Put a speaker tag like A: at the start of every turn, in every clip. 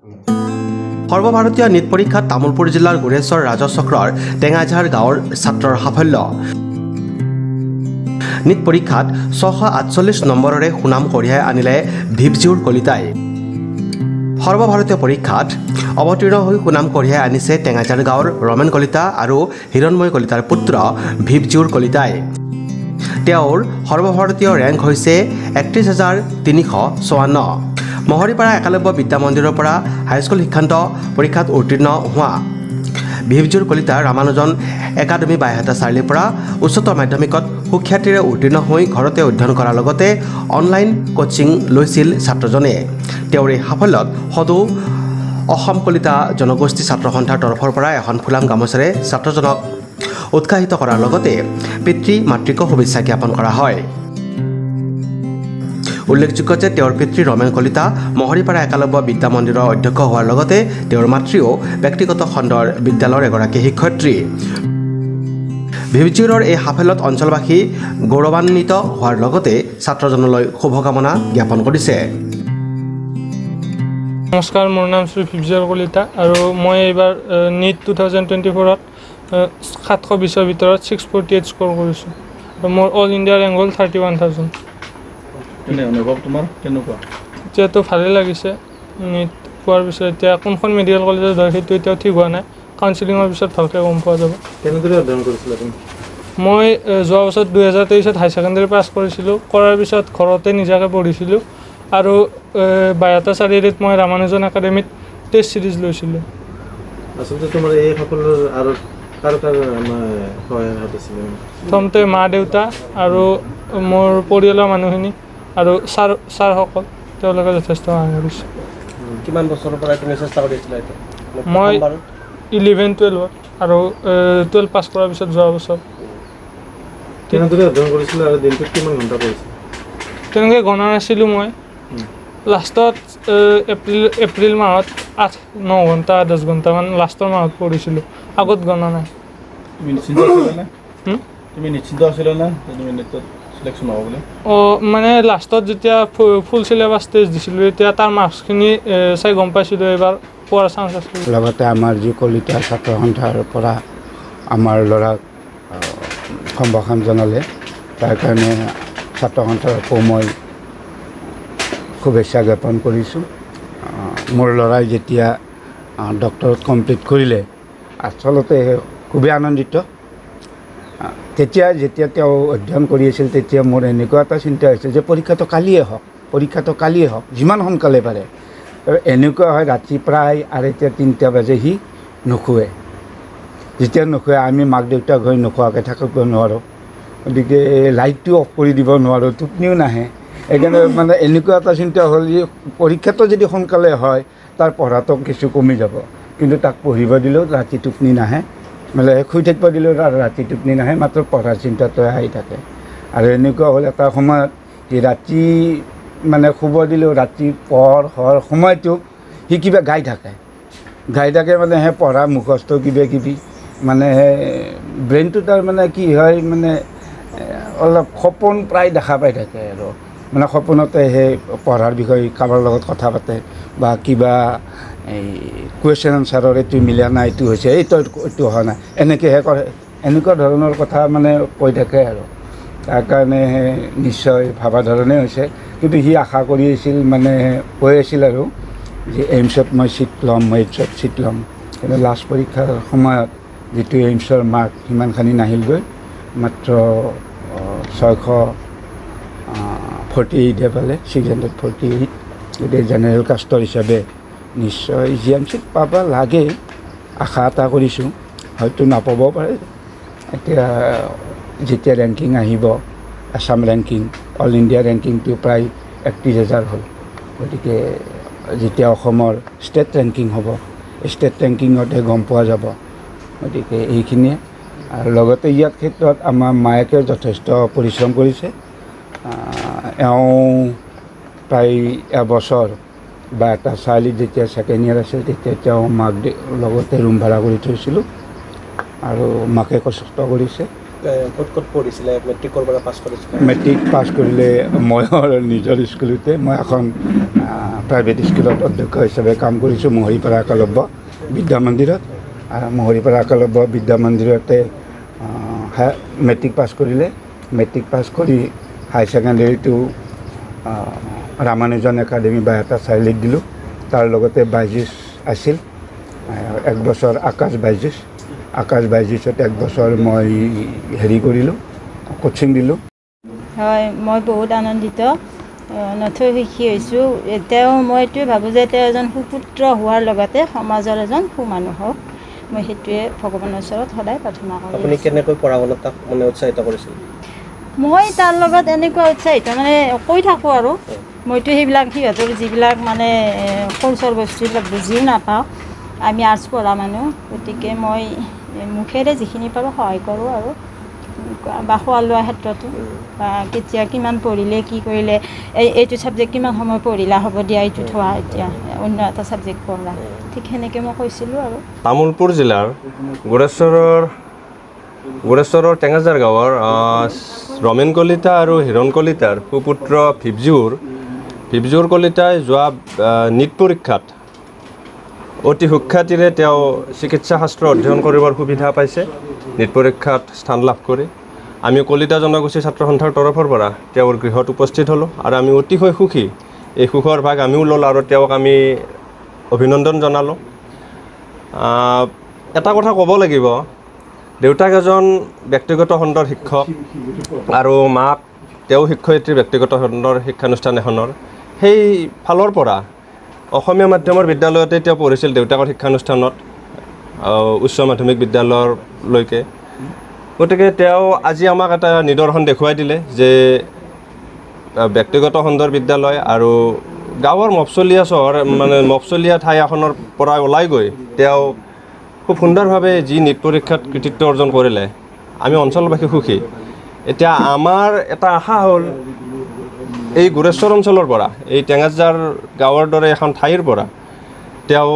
A: সৰ্বভাৰতীয় নীট পৰীক্ষাত তামুলপুৰ জিলাৰ গুৰেশ্বৰ ৰাজচক্ৰৰ টেঙাঝাৰ গাঁৱৰ ছাত্ৰৰ সাফল্য। নীট পৰীক্ষাত 648 নম্বৰৰে সুনাম কঢ়িয়াই আনিলে ভিপজিউৰ কলিতাই। সৰ্বভাৰতীয় পৰীক্ষাত অৱতীৰ্ণ হৈ সুনাম কঢ়িয়াই আনিছে টেঙাঝাৰ গাঁৱৰ ৰমেন কলিতা আৰু হিৰণময় কলিতাৰ পুত্ৰ ভিপজিউৰ কলিতাই। তেওঁৰ সৰ্বভাৰতীয় ৰেংক হৈছে 31,354। মহৰীপাৰা একলব্য বিদ্যা মন্দিৰৰ পৰা হাইস্কুল শিক্ষান্ত পৰীক্ষাত উত্তীৰ্ণ হোৱা ভিপজিউৰ কলিতা ৰামানুজন একাডেমী বাইহাটা চাৰিআলিৰ পৰা উচ্চতৰ মাধ্যমিকত সুখ্যাতিৰে উত্তীৰ্ণ হৈ ঘৰতে অধ্যয়ন কৰাৰ লগতে অনলাইন কোচিং লৈছিল ছাত্ৰজনে। তেওঁৰ এই সাফল্যত সদৌ অসম কলিতা জনগোষ্ঠী ছাত্ৰ সন্থাৰ তৰফৰ পৰা এখন ফুলাম গামোচাৰে ছাত্ৰজনক উৎসাহিত কৰাৰ লগতে পিতৃ মাতৃকো শুভেচ্ছা জ্ঞাপন কৰা হয়। উল্লেখযোগ্য যে তেওঁৰ পিতৃ ৰমেন কলিতা মহৰীপাৰা একলব্য বিদ্যা মন্দিৰৰ অধ্যক্ষ হোৱাৰ লগতে তেওঁৰ মাতৃও ব্যক্তিগত খণ্ডৰ বিদ্যালয়ৰ এগৰাকী শিক্ষয়িত্ৰী। ভিপজিউৰৰ এই সাফল্যত অঞ্চলবাসী গৌৰৱান্বিত হোৱাৰ লগতে ছাত্ৰজনলৈ শুভকামনা জ্ঞাপন কৰিছে।
B: নমস্কাৰ, মোৰ নাম শ্ৰী ভিপজিউৰ কলিতা আৰু মই এইবাৰ নীট 2024ত 720ৰ ভিতৰত 648 স্ক'ৰ কৰিছোঁ আৰু মোৰ অল ইণ্ডিয়া ৰেংক হ'ল 31,000।
C: অনুভৱ তোমাৰ কেনেকুৱা?
B: এতিয়াতো ভালেই লাগিছে। নীট পোৱাৰ পিছত এতিয়া কোনখন মেডিকেল কলেজত হয় সেইটো এতিয়াও ঠিক হোৱা নাই। কাউন্সিলিঙৰ পিছত ভালকৈ গম পোৱা যাব।
C: কেনেদৰে অধ্যয়ন কৰিছিলা তুমি?
B: মই যোৱা বছৰ 2023ত হাই ছেকেণ্ডেৰী পাছ কৰিছিলোঁ। কৰাৰ পিছত ঘৰতে নিজাকৈ পঢ়িছিলোঁ আৰু বাইহাটা চাৰিআলিত মই ৰামানুজন একাডেমীত টেষ্ট চিৰিজ লৈছিলোঁ।
C: আচলতে তোমাৰ এই সকলৰ আৰু কাৰ সহায় হৈছিলে?
B: প্ৰথমতে মা দেউতা আৰু মোৰ পৰিয়ালৰ মানুহখিনি আৰু ছাৰসকল, তেওঁলোকে যথেষ্ট সহায় কৰিছে।
C: কিমান বছৰৰ পৰা তুমি চেষ্টা কৰিছিলা?
B: মই 11-12 আৰু 12 পাছ কৰাৰ পিছত যোৱা বছৰ।
C: কেনেদৰে অধ্যয়ন কৰিছিলা আৰু দিনটোত কিমান ঘণ্টা পঢ়িছিলা?
B: তেনেকৈ গণা নাছিলোঁ মই। লাষ্টত এপ্ৰিল মাহত 8-9 ঘণ্টা 10 ঘণ্টামান লাষ্টৰ মাহত পঢ়িছিলোঁ, আগত গণা নাই।
C: তুমি নিশ্চিন্ত আছিলা? তুমি নিশ্চিন্ত আছিলা না তুমি নেটত চিলেকশ্যন হ'ব বুলি?
B: মানে লাষ্টত যেতিয়া ফুল চিলেবাছ টেষ্ট দিছিলোঁ তেতিয়া তাৰ মাৰ্কছখিনি চাই গম পাইছিলোঁ এইবাৰ পোৱাৰ চান্স আছিল।
D: লগতে আমাৰ যি কলিতা ছাত্ৰ সন্থাৰ পৰা আমাৰ ল'ৰাক সম্ভাষণ জনালে, তাৰ কাৰণে ছাত্ৰ সন্থাৰ মই শুভেচ্ছা জ্ঞাপন কৰিছোঁ। মোৰ ল'ৰাই যেতিয়া ডক্টৰেট কমপ্লিট কৰিলে আচলতে খুবেই আনন্দিত। যেতিয়া তেওঁ অধ্যয়ন কৰি আছিল তেতিয়া মোৰ এনেকুৱা এটা চিন্তা হৈছিল যে পৰীক্ষাটো কালিয়ে হওক যিমান সোনকালে পাৰে। এনেকুৱা হয় ৰাতি প্ৰায় 2:30-3টা বাজে সি নুশুৱে। যেতিয়া নুশুৱে আমি মাক দেউতাক হৈ নোখোৱাকৈ থাকিব নোৱাৰোঁ, গতিকে লাইটটো অফ কৰি দিব নোৱাৰোঁ, টোপনিও নাহে। সেইকাৰণে মানে এনেকুৱা এটা চিন্তা হ'ল যে পৰীক্ষাটো যদি সোনকালে হয় তাৰ পঢ়াটো কিছু কমি যাব, কিন্তু তাক পঢ়িব দিলেও ৰাতি টোপনি নাহে, মানে শুই থাকিব দিলেও ৰাতি টোপনি নাহে, মাত্ৰ পঢ়াৰ চিন্তাটো আহি থাকে। আৰু এনেকুৱা হ'ল এটা সময়ত সি ৰাতি মানে শুব দিলেও ৰাতি পঢ়াৰ সময়টোক সি কিবা গাই থাকে মানে সেই পঢ়া মুখস্থ কিবি মানে ব্ৰেইনটো তাৰ মানে কি হয় মানে অলপ সপোন প্ৰায় দেখা পাই থাকে আৰু মানে সপোনতে সেই পঢ়াৰ বিষয়ে কাৰোবাৰ লগত কথা পাতে বা কিবা এই কুৱেশ্যন আনচাৰৰ এইটো মিলা নাই, এইটো হৈছে, এইটো হোৱা নাই, এনেকৈহে কৰে, এনেকুৱা ধৰণৰ কথা মানে কৈ থাকে আৰু তাৰ কাৰণে নিশ্চয় ভাবা ধৰণে হৈছে। কিন্তু সি আশা কৰি আছিল, মানে কৈ আছিল আৰু যে এইমছত মই ছিট ল'ম, কিন্তু লাষ্ট পৰীক্ষাৰ সময়ত যিটো এইমছৰ মাৰ্ক সিমানখিনি নাহিলগৈ, মাত্ৰ 648 পালে, 648। গতিকে জেনেৰেল কাষ্টৰ হিচাপে নিশ্চয় জিএমচিত পাব লাগে, আশা এটা কৰিছোঁ, হয়তো নাপাবও পাৰে। এতিয়া যেতিয়া ৰেংকিং আহিব, আছাম ৰেংকিং, অল ইণ্ডিয়া ৰেংকিংটো প্ৰায় 31,000 হ'ল। গতিকে যেতিয়া অসমৰ ষ্টেট ৰেংকিং হ'ব, ষ্টেট ৰেংকিঙতহে গম পোৱা যাব। গতিকে এইখিনিয়ে। আৰু লগতে ইয়াৰ ক্ষেত্ৰত আমাৰ মায়েকে যথেষ্ট পৰিশ্ৰম কৰিছে। এওঁ প্ৰায় এবছৰ বা এটা চাৰিআলিত যেতিয়া ছেকেণ্ড ইয়াৰ আছিল তেতিয়া তেওঁ মাক লগতে ৰুম ভাড়া কৰি থৈছিলোঁ আৰু মাকে কষ্ট কৰিছে।
A: ক'ত ক'ত পঢ়িছিলে মেট্ৰিক ক'ৰ পৰা পাছ কৰিছিলে
D: মেট্ৰিক পাছ কৰিলে মই নিজৰ স্কুলতে মই এখন প্ৰাইভেট স্কুলত অধ্যক্ষ হিচাপে কাম কৰিছোঁ মোহৰিপাৰা একলব্য বিদ্যা মন্দিৰত আৰু মোহৰিপাৰা একলব্য বিদ্যা মন্দিৰতে মেট্ৰিক পাছ কৰিলে মেট্ৰিক পাছ কৰি হাই ছেকেণ্ডেৰীটো ৰামানুজন একাডেমি বাইহাটা চাৰিআলিত দিলোঁ তাৰ লগতে বাইজুচ আছিল এক বছৰ আকাশ বাইজুচত এক বছৰ মই হেৰি কৰিলোঁ কোচিং দিলোঁ
E: হয় মই বহুত আনন্দিত নথৈ সুখী হৈছোঁ এতিয়াও মই এইটোৱে ভাবোঁ যে তেওঁ এজন সুপুত্ৰ হোৱাৰ লগতে সমাজৰ এজন সুমানুহ হওক মই সেইটোৱে ভগৱানৰ ওচৰত সদায় প্ৰাৰ্থনা কৰোঁ
A: আপুনি কেনেকৈ পঢ়া শুনাত তাক মানে উৎসাহিত কৰিছিল
E: মই তাৰ লগত এনেকুৱা উৎসাহিত মানে কৈ থাকোঁ আৰু মইতো সেইবিলাক সিহঁতৰ যিবিলাক মানে কৌশল বস্তুবিলাক বুজিও নাপাওঁ আমি আৰ্টছ পঢ়া মানুহ গতিকে মই মুখেৰে যিখিনি পাৰোঁ সহায় কৰোঁ আৰু বা খোৱা লোৱাৰ ক্ষেত্ৰতো বা কেতিয়া কিমান পঢ়িলে কি কৰিলে এইটো ছাবজেক্ট কিমান সময় পঢ়িলা হ'ব দিয়া এইটো থোৱা এতিয়া অন্য এটা ছাবজেক্ট পঢ়া ঠিক সেনেকৈ মই কৈছিলোঁ আৰু
F: তামোলপুৰ জিলাৰ গোৰেশ্বৰৰ টেঙাজাৰ গাঁৱৰ ৰমেন কলিতা আৰু হিৰণ কলিতাৰ সুপুত্ৰ ভিবজুৰ কলিতাই যোৱা নীট পৰীক্ষাত অতি সুখ্যাতিৰে তেওঁ চিকিৎসা শাস্ত্ৰ অধ্যয়ন কৰিবৰ সুবিধা পাইছে নীট পৰীক্ষাত স্থান লাভ কৰি আমি কলিতা জনগোষ্ঠী ছাত্ৰ সন্থাৰ তৰফৰ পৰা তেওঁৰ গৃহত উপস্থিত হ'লোঁ আৰু আমি অতিশয় সুখী এই সুখৰ ভাগ আমিও ল'লোঁ আৰু তেওঁক আমি অভিনন্দন জনালোঁ এটা কথা ক'ব লাগিব দেউতাক এজন ব্যক্তিগত খণ্ডৰ শিক্ষক আৰু মাক তেওঁ শিক্ষয়িত্ৰী ব্যক্তিগত খণ্ডৰ শিক্ষানুষ্ঠান এখনৰ সেই ফালৰ পৰা অসমীয়া মাধ্যমৰ বিদ্যালয়তে তেওঁ পঢ়িছিল দেউতাকৰ শিক্ষানুষ্ঠানত উচ্চ মাধ্যমিক বিদ্যালয়লৈকে গতিকে তেওঁ আজি আমাক এটা নিদৰ্শন দেখুৱাই দিলে যে ব্যক্তিগত খণ্ডৰ বিদ্যালয় আৰু গাঁৱৰ মফচলীয়া ঠাই এখনৰ পৰা ওলাই গৈ তেওঁ খুব সুন্দৰভাৱে যি নীট পৰীক্ষাত কৃতিত্ব অৰ্জন কৰিলে আমি অঞ্চলবাসী সুখী এতিয়া আমাৰ এটা আশা হ'ল এই গোৰেশ্বৰ অঞ্চলৰ পৰা এই টেঙাজাৰ গাঁৱৰ দৰে এখন ঠাইৰ পৰা তেওঁ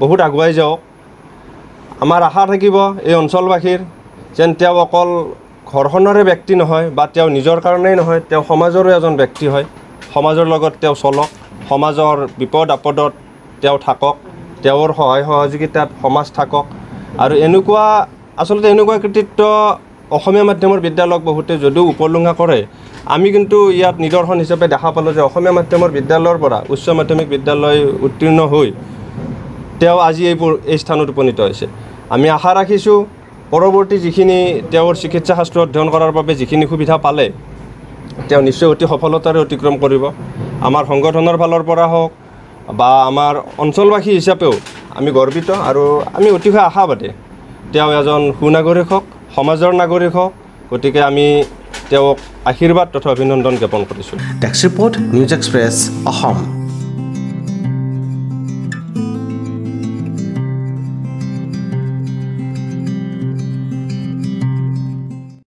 F: বহুত আগুৱাই যাওক আমাৰ আশা থাকিব এই অঞ্চলবাসীৰ যেন তেওঁ অকল ঘৰখনৰে ব্যক্তি নহয় বা তেওঁ নিজৰ কাৰণেই নহয় তেওঁ সমাজৰো এজন ব্যক্তি হয় সমাজৰ লগত তেওঁ চলক সমাজৰ বিপদ আপদত তেওঁ থাকক তেওঁৰ সহায় সহযোগিতাত সমাজ থাকক আৰু আচলতে এনেকুৱা কৃতিত্ব অসমীয়া মাধ্যমৰ বিদ্যালয়ক বহুতে যদিও উপলুঙা কৰে আমি কিন্তু ইয়াত নিদৰ্শন হিচাপে দেখা পালোঁ যে অসমীয়া মাধ্যমৰ বিদ্যালয়ৰ পৰা উচ্চ মাধ্যমিক বিদ্যালয় উত্তীৰ্ণ হৈ তেওঁ আজি এই স্থানত উপনীত হৈছে আমি আশা ৰাখিছোঁ পৰৱৰ্তী যিখিনি তেওঁৰ চিকিৎসা শাস্ত্ৰ অধ্যয়ন কৰাৰ বাবে যিখিনি সুবিধা পালে তেওঁ নিশ্চয় অতি সফলতাৰে অতিক্ৰম কৰিব আমাৰ সংগঠনৰ ফালৰ পৰা হওক বা আমাৰ অঞ্চলবাসী হিচাপেও আমি গৰ্বিত আৰু আমি অতিশয় আশাবাদী তেওঁ এজন সুনাগৰিক হওক সমাজৰ নাগৰিক হওক গতিকে আমি তেওঁক আশীৰ্বাদ তথা অভিনন্দন জ্ঞাপন কৰিছোঁ
A: desk report news express Assam